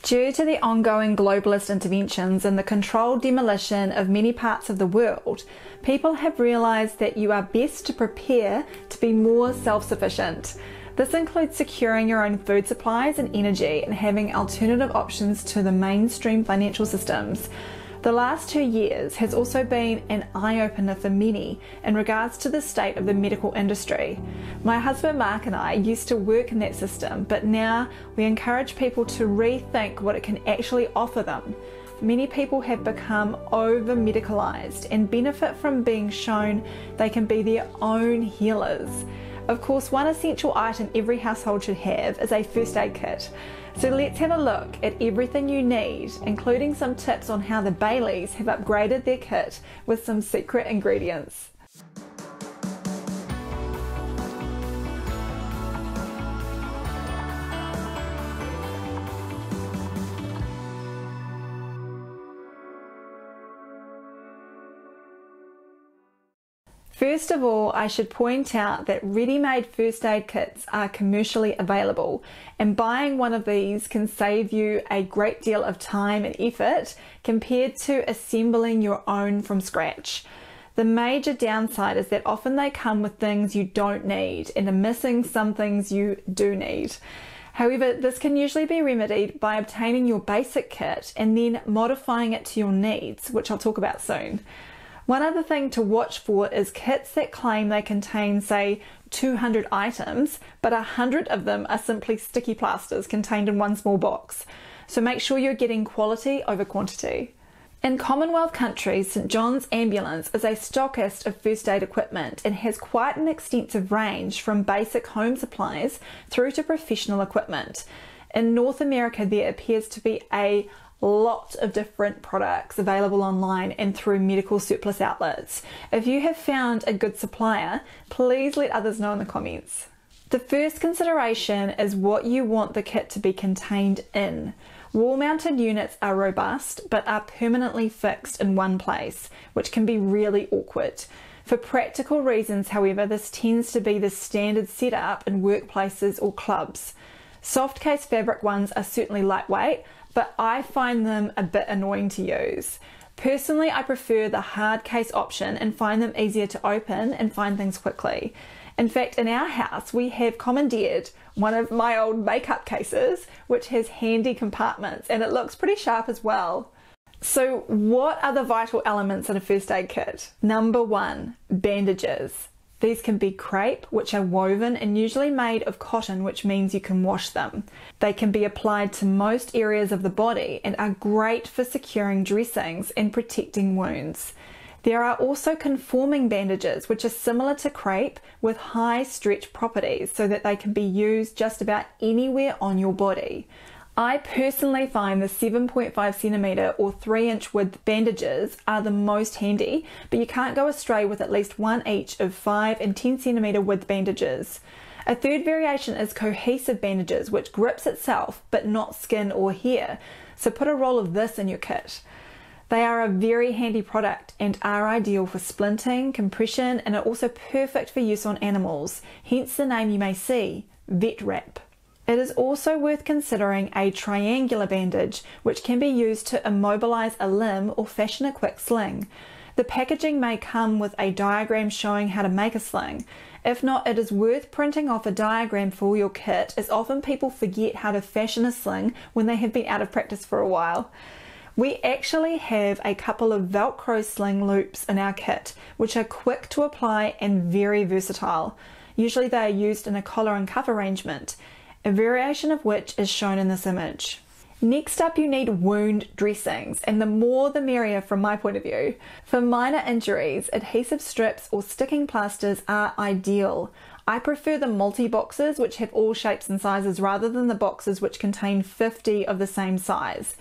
Due to the ongoing globalist interventions and the controlled demolition of many parts of the world, people have realised that you are best to prepare to be more self-sufficient. This includes securing your own food supplies and energy and having alternative options to the mainstream financial systems. The last 2 years has also been an eye-opener for many in regards to the state of the medical industry. My husband Mark and I used to work in that system, but now we encourage people to rethink what it can actually offer them. Many people have become over-medicalised and benefit from being shown they can be their own healers. Of course, one essential item every household should have is a first aid kit. So let's have a look at everything you need, including some tips on how the Baileys have upgraded their kit with some secret ingredients. First of all, I should point out that ready-made first aid kits are commercially available, and buying one of these can save you a great deal of time and effort compared to assembling your own from scratch. The major downside is that often they come with things you don't need and are missing some things you do need. However, this can usually be remedied by obtaining your basic kit and then modifying it to your needs, which I'll talk about soon. One other thing to watch for is kits that claim they contain, say, 200 items, but 100 of them are simply sticky plasters contained in one small box. So make sure you're getting quality over quantity. In Commonwealth countries, St John's Ambulance is a stockist of first aid equipment and has quite an extensive range from basic home supplies through to professional equipment. In North America, there appears to be a lot of different products available online and through medical surplus outlets. If you have found a good supplier, please let others know in the comments. The first consideration is what you want the kit to be contained in. Wall-mounted units are robust but are permanently fixed in one place, which can be really awkward. For practical reasons, however, this tends to be the standard setup in workplaces or clubs. Soft case fabric ones are certainly lightweight, but I find them a bit annoying to use. Personally, I prefer the hard case option and find them easier to open and find things quickly. In fact, in our house, we have commandeered one of my old makeup cases, which has handy compartments, and it looks pretty sharp as well. So what are the vital elements in a first aid kit? Number 1, bandages. These can be crepe, which are woven and usually made of cotton, which means you can wash them. They can be applied to most areas of the body and are great for securing dressings and protecting wounds. There are also conforming bandages, which are similar to crepe with high stretch properties so that they can be used just about anywhere on your body. I personally find the 7.5 centimetre or 3-inch width bandages are the most handy, but you can't go astray with at least one each of 5 and 10 centimetre width bandages. A third variation is cohesive bandages, which grips itself but not skin or hair, so put a roll of this in your kit. They are a very handy product and are ideal for splinting, compression, and are also perfect for use on animals, hence the name you may see, vet wrap. It is also worth considering a triangular bandage, which can be used to immobilize a limb or fashion a quick sling. The packaging may come with a diagram showing how to make a sling. If not, it is worth printing off a diagram for your kit, as often people forget how to fashion a sling when they have been out of practice for a while. We actually have a couple of Velcro sling loops in our kit, which are quick to apply and very versatile. Usually they are used in a collar and cuff arrangement, a variation of which is shown in this image. Next up, you need wound dressings, and the more the merrier from my point of view. For minor injuries, adhesive strips or sticking plasters are ideal. I prefer the multi-boxes, which have all shapes and sizes, rather than the boxes which contain 50 of the same size.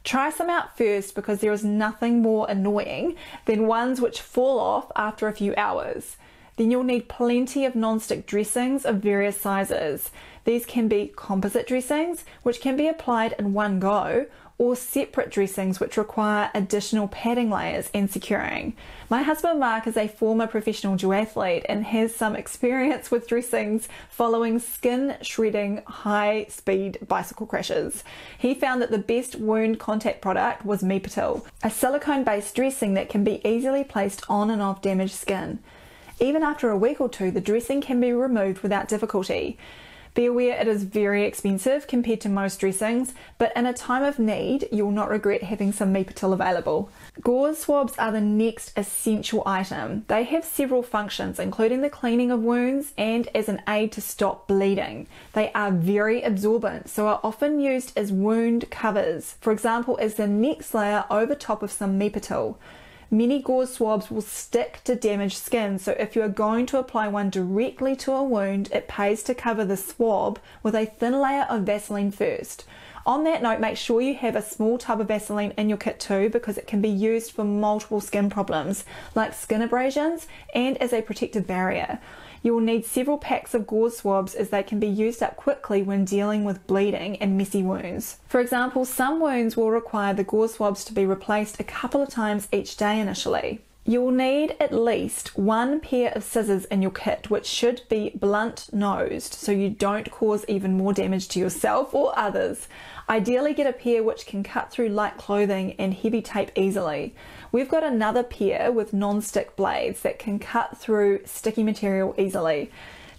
Try some out first, because there is nothing more annoying than ones which fall off after a few hours. Then you'll need plenty of non-stick dressings of various sizes. These can be composite dressings, which can be applied in one go, or separate dressings which require additional padding layers and securing. My husband Mark is a former professional duathlete and has some experience with dressings following skin shredding high-speed bicycle crashes. He found that the best wound contact product was Mepatil, a silicone-based dressing that can be easily placed on and off damaged skin. Even after a week or two, the dressing can be removed without difficulty. Be aware it is very expensive compared to most dressings, but in a time of need, you'll not regret having some Mepatil available. Gauze swabs are the next essential item. They have several functions, including the cleaning of wounds and as an aid to stop bleeding. They are very absorbent, so are often used as wound covers, for example, as the next layer over top of some Mepatil. Many gauze swabs will stick to damaged skin, so if you are going to apply one directly to a wound, it pays to cover the swab with a thin layer of Vaseline first. On that note, make sure you have a small tub of Vaseline in your kit too, because it can be used for multiple skin problems like skin abrasions and as a protective barrier. You will need several packs of gauze swabs as they can be used up quickly when dealing with bleeding and messy wounds. For example, some wounds will require the gauze swabs to be replaced a couple of times each day initially. You will need at least one pair of scissors in your kit, which should be blunt-nosed so you don't cause even more damage to yourself or others. Ideally, get a pair which can cut through light clothing and heavy tape easily. We've got another pair with non-stick blades that can cut through sticky material easily.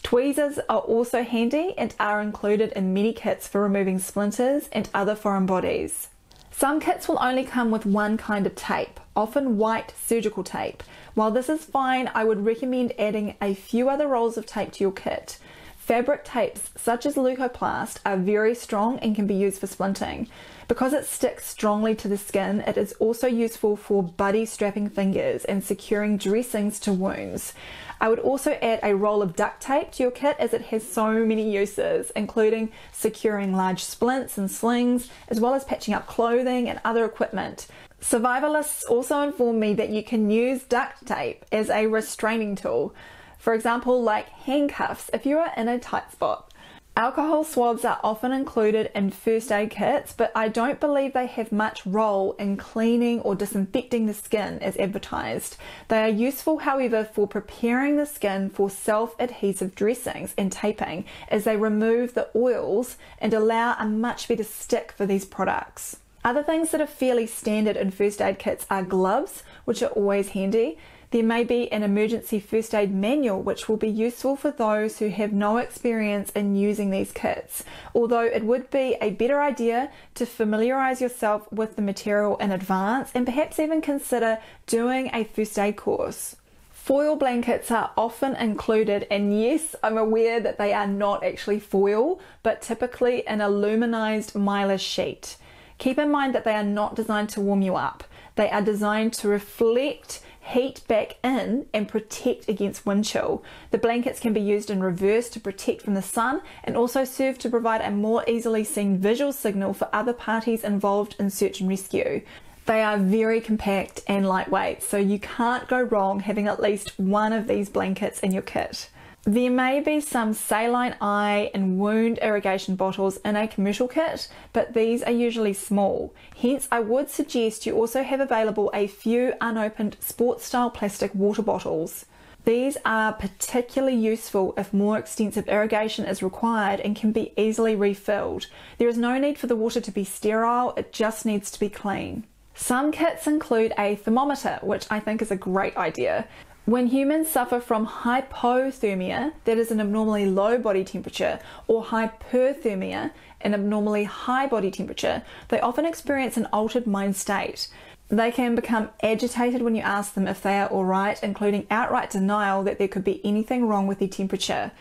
Tweezers are also handy and are included in many kits for removing splinters and other foreign bodies. Some kits will only come with one kind of tape, often white surgical tape. While this is fine, I would recommend adding a few other rolls of tape to your kit. Fabric tapes such as Leukoplast are very strong and can be used for splinting. Because it sticks strongly to the skin, it is also useful for buddy strapping fingers and securing dressings to wounds. I would also add a roll of duct tape to your kit as it has so many uses, including securing large splints and slings, as well as patching up clothing and other equipment. Survivalists also inform me that you can use duct tape as a restraining tool. For example, like handcuffs if you are in a tight spot. Alcohol swabs are often included in first aid kits, but I don't believe they have much role in cleaning or disinfecting the skin as advertised. They are useful, however, for preparing the skin for self-adhesive dressings and taping, as they remove the oils and allow a much better stick for these products. Other things that are fairly standard in first aid kits are gloves, which are always handy. There may be an emergency first aid manual which will be useful for those who have no experience in using these kits, although it would be a better idea to familiarise yourself with the material in advance and perhaps even consider doing a first aid course. Foil blankets are often included, and yes, I'm aware that they are not actually foil, but typically an aluminized mylar sheet. Keep in mind that they are not designed to warm you up. They are designed to reflect heat back in and protect against wind chill. The blankets can be used in reverse to protect from the sun and also serve to provide a more easily seen visual signal for other parties involved in search and rescue. They are very compact and lightweight, so you can't go wrong having at least one of these blankets in your kit. There may be some saline eye and wound irrigation bottles in a commercial kit, but these are usually small. Hence, I would suggest you also have available a few unopened sports-style plastic water bottles. These are particularly useful if more extensive irrigation is required and can be easily refilled. There is no need for the water to be sterile, it just needs to be clean. Some kits include a thermometer, which I think is a great idea. When humans suffer from hypothermia, that is an abnormally low body temperature, or hyperthermia, an abnormally high body temperature, they often experience an altered mind state. They can become agitated when you ask them if they are alright, including outright denial that there could be anything wrong with their temperature.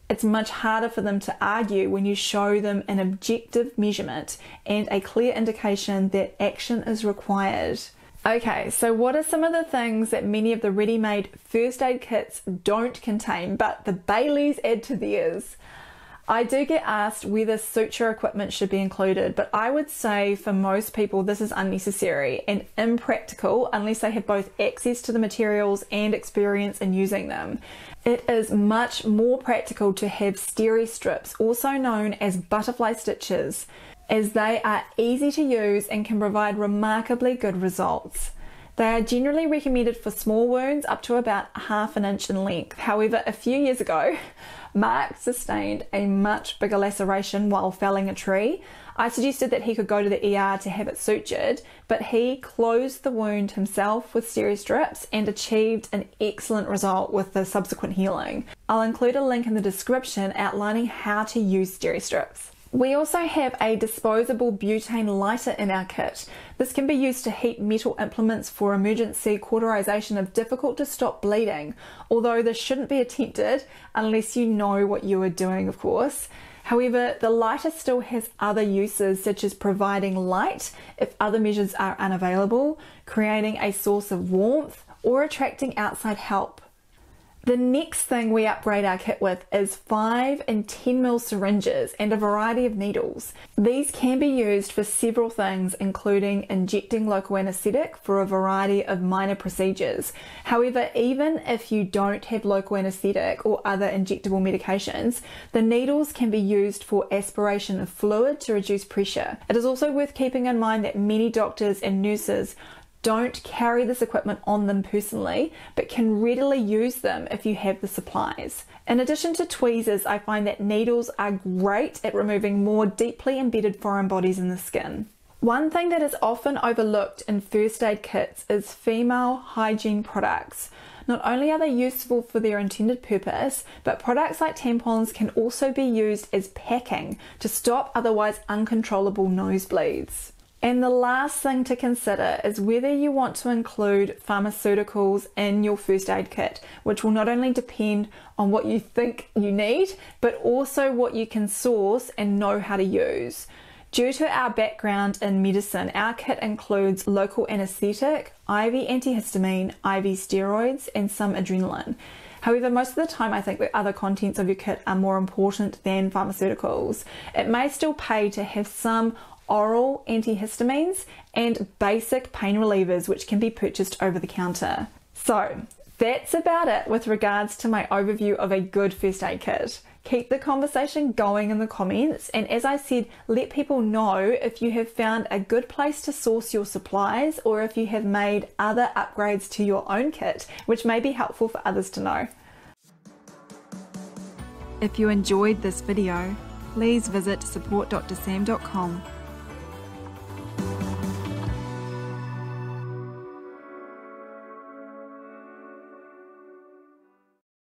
It's much harder for them to argue when you show them an objective measurement and a clear indication that action is required. Okay, so what are some of the things that many of the ready-made first aid kits don't contain, but the Baileys add to theirs? I do get asked whether suture equipment should be included, but I would say for most people this is unnecessary and impractical unless they have both access to the materials and experience in using them. It is much more practical to have steri strips, also known as butterfly stitches, as they are easy to use and can provide remarkably good results. They are generally recommended for small wounds up to about ½ inch in length. However, a few years ago, Mark sustained a much bigger laceration while felling a tree. I suggested that he could go to the ER to have it sutured, but he closed the wound himself with steri strips and achieved an excellent result with the subsequent healing. I'll include a link in the description outlining how to use steri strips. We also have a disposable butane lighter in our kit. This can be used to heat metal implements for emergency cauterization of difficult to stop bleeding, although this shouldn't be attempted unless you know what you are doing, of course. However, the lighter still has other uses, such as providing light if other measures are unavailable, creating a source of warmth, or attracting outside help. The next thing we upgrade our kit with is 5 and 10 ml syringes and a variety of needles. These can be used for several things, including injecting local anesthetic for a variety of minor procedures. However, even if you don't have local anesthetic or other injectable medications, the needles can be used for aspiration of fluid to reduce pressure. It is also worth keeping in mind that many doctors and nurses don't carry this equipment on them personally, but can readily use them if you have the supplies. In addition to tweezers, I find that needles are great at removing more deeply embedded foreign bodies in the skin. One thing that is often overlooked in first aid kits is female hygiene products. Not only are they useful for their intended purpose, but products like tampons can also be used as packing to stop otherwise uncontrollable nosebleeds. And the last thing to consider is whether you want to include pharmaceuticals in your first aid kit, which will not only depend on what you think you need, but also what you can source and know how to use. Due to our background in medicine, our kit includes local anesthetic, IV antihistamine, IV steroids, and some adrenaline. However, most of the time I think the other contents of your kit are more important than pharmaceuticals. It may still pay to have some oral antihistamines and basic pain relievers, which can be purchased over the counter. So that's about it with regards to my overview of a good first aid kit. Keep the conversation going in the comments, and as I said, let people know if you have found a good place to source your supplies or if you have made other upgrades to your own kit, which may be helpful for others to know. If you enjoyed this video, please visit supportdrsam.com